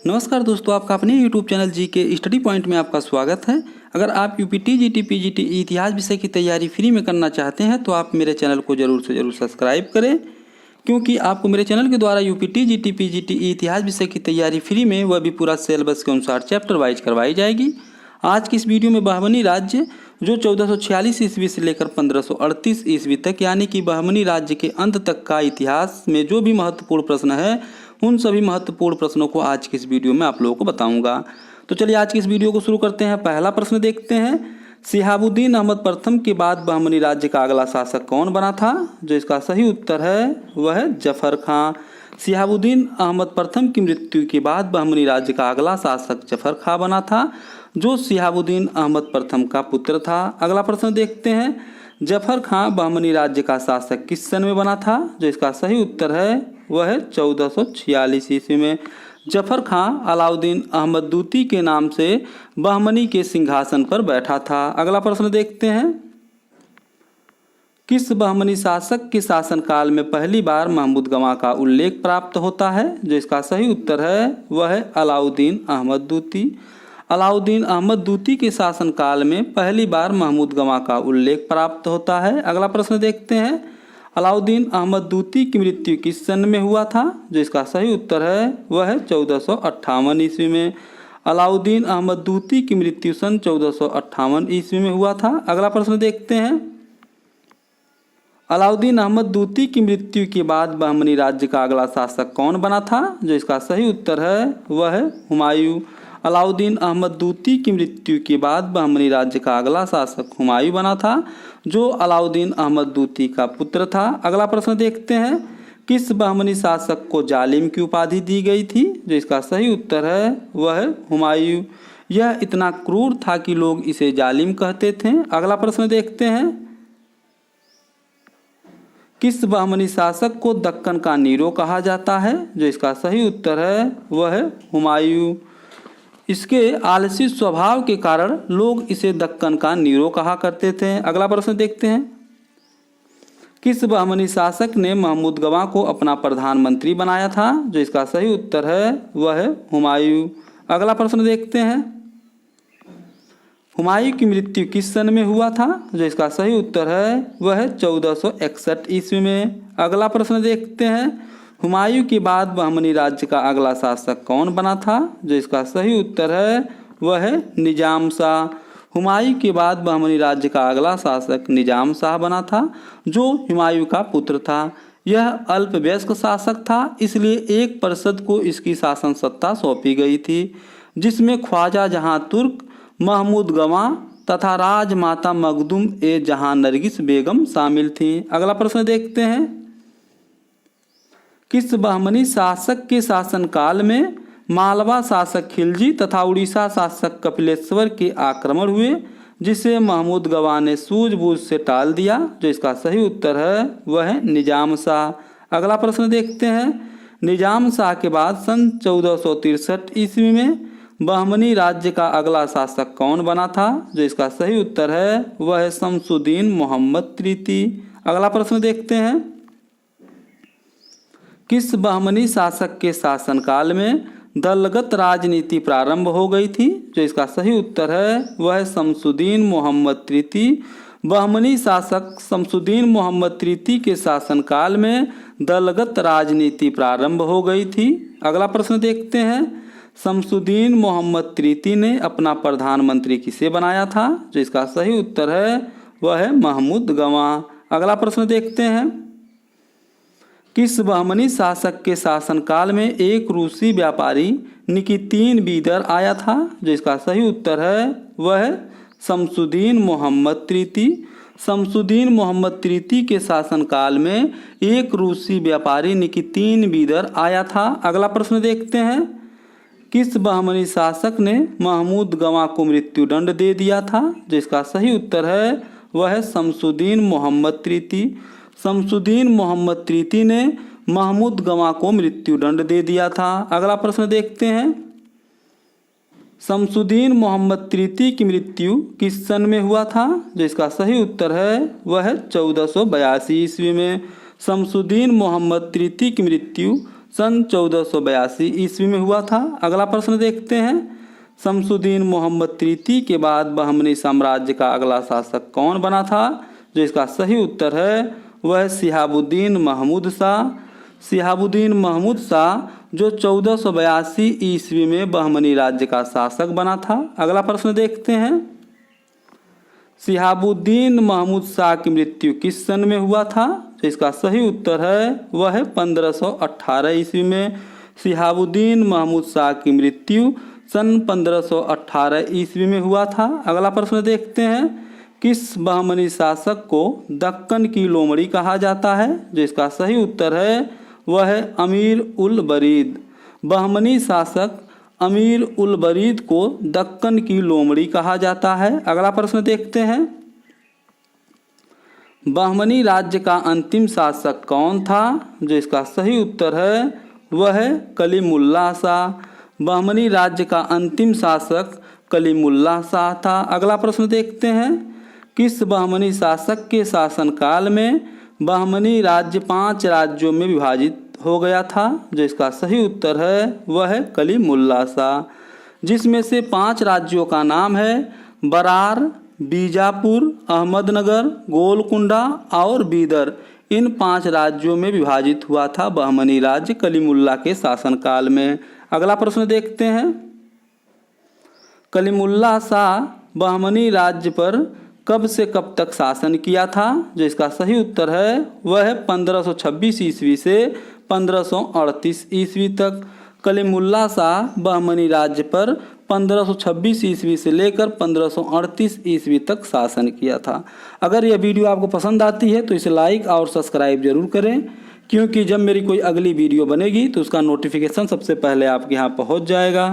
नमस्कार दोस्तों, आपका अपने YouTube चैनल जी के स्टडी पॉइंट में आपका स्वागत है। अगर आप यूपीटी जीटी पीजीटी इतिहास विषय की तैयारी फ्री में करना चाहते हैं तो आप मेरे चैनल को ज़रूर से ज़रूर सब्सक्राइब करें, क्योंकि आपको मेरे चैनल के द्वारा यूपीटी जीटी पीजीटी इतिहास विषय की तैयारी फ्री में वह भी पूरा सिलेबस के अनुसार चैप्टर वाइज करवाई जाएगी। आज की इस वीडियो में बहमनी राज्य जो 1446 ईस्वी से लेकर 1538 ईस्वी तक यानी कि बहमनी राज्य के अंत तक का इतिहास में जो भी महत्वपूर्ण प्रश्न है उन सभी महत्वपूर्ण प्रश्नों को आज की इस वीडियो में आप लोगों को बताऊंगा। तो चलिए आज की इस वीडियो को शुरू करते हैं। पहला प्रश्न देखते हैं, शिहाबुद्दीन अहमद प्रथम के बाद बहमनी राज्य का अगला शासक कौन बना था? जो इसका सही उत्तर है वह है जफर खां। शिहाबुद्दीन अहमद प्रथम की मृत्यु के बाद बहमनी राज्य का अगला शासक जफर खां बना था, जो शिहाबुद्दीन अहमद प्रथम का पुत्र था। अगला प्रश्न देखते हैं, जफर खां बहमनी राज्य का शासक किस सन में बना था? जो इसका सही उत्तर है वह है 1446 ईस्वी में। जफर खां अलाउद्दीन अहमद दूती के नाम से बहमनी के सिंहासन पर बैठा था। अगला प्रश्न देखते हैं, किस बहमनी शासक के शासनकाल में पहली बार महमूद गवां का उल्लेख प्राप्त होता है? जो इसका सही उत्तर है वह है अलाउद्दीन अहमद दूती। अलाउद्दीन अहमद दूती के शासनकाल में पहली बार महमूद गवां का उल्लेख प्राप्त होता है। अगला प्रश्न देखते हैं, अलाउद्दीन अहमद दूती की मृत्यु किस सन में हुआ था? जो इसका सही उत्तर है वह है 1458 ईस्वी में। अलाउद्दीन अहमद दूती की मृत्यु सन 1458 ईस्वी में हुआ था। अगला प्रश्न देखते हैं, अलाउद्दीन अहमद दूती की मृत्यु के बाद बहमनी राज्य का अगला शासक कौन बना था? जो इसका सही उत्तर है वह है हुमायूं। अलाउद्दीन अहमद दूती की मृत्यु के बाद बहमनी राज्य का अगला शासक हुमायूं बना था, जो अलाउद्दीन अहमद दूती का पुत्र था। अगला प्रश्न देखते हैं, किस बहमनी शासक को जालिम की उपाधि दी गई थी? जो इसका सही उत्तर है वह है हुमायूं। यह इतना क्रूर था कि लोग इसे जालिम कहते थे। अगला प्रश्न देखते हैं, किस बहमनी शासक को दक्कन का नीरो कहा जाता है? जो इसका सही उत्तर है वह है हुमायूं। इसके आलसी स्वभाव के कारण लोग इसे दक्कन का नीरो कहा करते थे। अगला प्रश्न देखते हैं, किस बहमनी शासक ने महमूद गवां को अपना प्रधानमंत्री बनाया था? जो इसका सही उत्तर है वह है हुमायूं। अगला प्रश्न देखते हैं, हुमायूं की मृत्यु किस सन में हुआ था? जो इसका सही उत्तर है वह है 1461 ईस्वी में। अगला प्रश्न देखते हैं, हुमायूं के बाद बहमनी राज्य का अगला शासक कौन बना था? जो इसका सही उत्तर है वह है निजाम शाह। हुमायूं के बाद बहमनी राज्य का अगला शासक निजाम शाह बना था, जो हुमायूं का पुत्र था। यह अल्पवयस्क शासक था, इसलिए 1% को इसकी शासन सत्ता सौंपी गई थी, जिसमें ख्वाजा जहां तुर्क, महमूद गवां तथा राजमाता मखदूम ए जहां नरगिस बेगम शामिल थीं। अगला प्रश्न देखते हैं, किस बहमनी शासक के शासनकाल में मालवा शासक खिलजी तथा उड़ीसा शासक कपिलेश्वर के आक्रमण हुए, जिसे महमूद गवां ने सूझबूझ से टाल दिया? जो इसका सही उत्तर है वह है निजाम शाह। अगला प्रश्न देखते हैं, निजाम शाह के बाद सन 1463 ईस्वी में बहमनी राज्य का अगला शासक कौन बना था? जो इसका सही उत्तर है वह है शमसुद्दीन मोहम्मद तृतीय। अगला प्रश्न देखते हैं, किस बहमनी शासक के शासनकाल में दलगत राजनीति प्रारंभ हो गई थी? जो इसका सही उत्तर है वह है शमसुद्दीन मोहम्मद तृतीय। बहमनी शासक शमसुद्दीन मोहम्मद तृतीय के शासनकाल में दलगत राजनीति प्रारंभ हो गई थी। अगला प्रश्न देखते हैं, शमसुद्दीन मोहम्मद तृतीय ने अपना प्रधानमंत्री किसे बनाया था? जो इसका सही उत्तर है वह है महमूद गवां। अगला प्रश्न देखते हैं, किस बहमनी शासक के शासनकाल में एक रूसी व्यापारी निकितीन बीदर आया था? जो इसका सही उत्तर है वह है शमसुद्दीन मोहम्मद तृतीय। शमसुद्दीन मोहम्मद तृतीय के शासनकाल में एक रूसी व्यापारी निकितीन बीदर आया था। अगला प्रश्न देखते हैं, किस बहमनी शासक ने महमूद गवां को मृत्युदंड दे दिया था? जो इसका सही उत्तर है वह है शमसुद्दीन मोहम्मद तृतीय। शमसुद्दीन मोहम्मद तृतीय ने महमूद गवां को मृत्युदंड दे दिया था। अगला प्रश्न देखते हैं, शमसुद्दीन मोहम्मद तृतीय की मृत्यु किस सन में हुआ था? जो इसका सही उत्तर है वह है 1482 ईस्वी में। शमसुद्दीन मोहम्मद तृतीय की मृत्यु सन 1482 ईस्वी में हुआ था। अगला प्रश्न देखते हैं, शमसुद्दीन मोहम्मद तृतीय के बाद बहमनी साम्राज्य का अगला शासक कौन बना था? जो इसका सही उत्तर है वह शिहाबुद्दीन महमूद शाह। शिहाबुद्दीन महमूद शाह जो 1482 ईस्वी में बहमनी राज्य का शासक बना था। अगला प्रश्न देखते हैं, शिहाबुद्दीन महमूद शाह की मृत्यु किस सन में हुआ था? तो इसका सही उत्तर है वह है 1518 ईस्वी में शिहाबुद्दीन महमूद शाह की मृत्यु सन 1518 ईस्वी में हुआ था। अगला प्रश्न देखते हैं, किस बहमनी शासक को दक्कन की लोमड़ी कहा जाता है? जो इसका सही उत्तर है वह है अमीर उल बरीद। बहमनी शासक अमीर उल बरीद को दक्कन की लोमड़ी कहा जाता है। अगला प्रश्न देखते हैं, बहमनी राज्य का अंतिम शासक कौन था? जो इसका सही उत्तर है वह है कलीमुल्लाह शाह। बहमनी राज्य का अंतिम शासक कलीमुल्लाह शाह था। अगला प्रश्न देखते हैं, किस बहमनी शासक के शासनकाल में बहमनी राज्य 5 राज्यों में विभाजित हो गया था? जो इसका सही उत्तर है वह है कलीमुल्लाह शाह, जिसमें से 5 राज्यों का नाम है बरार, बीजापुर, अहमदनगर, गोलकुंडा और बीदर। इन 5 राज्यों में विभाजित हुआ था बहमनी राज्य कलीमुल्लाह के शासनकाल में। अगला प्रश्न देखते हैं, कलीमुल्लाह शाह बहमनी राज्य पर कब से कब तक शासन किया था? जो इसका सही उत्तर है वह है 1526 ईस्वी से 1538 ईस्वी तक। कलीमुल्लाह शाह बहमनी राज्य पर 1526 ईस्वी से लेकर 1538 ईस्वी तक शासन किया था। अगर यह वीडियो आपको पसंद आती है तो इसे लाइक और सब्सक्राइब जरूर करें, क्योंकि जब मेरी कोई अगली वीडियो बनेगी तो उसका नोटिफिकेशन सबसे पहले आपके यहाँ पहुँच जाएगा।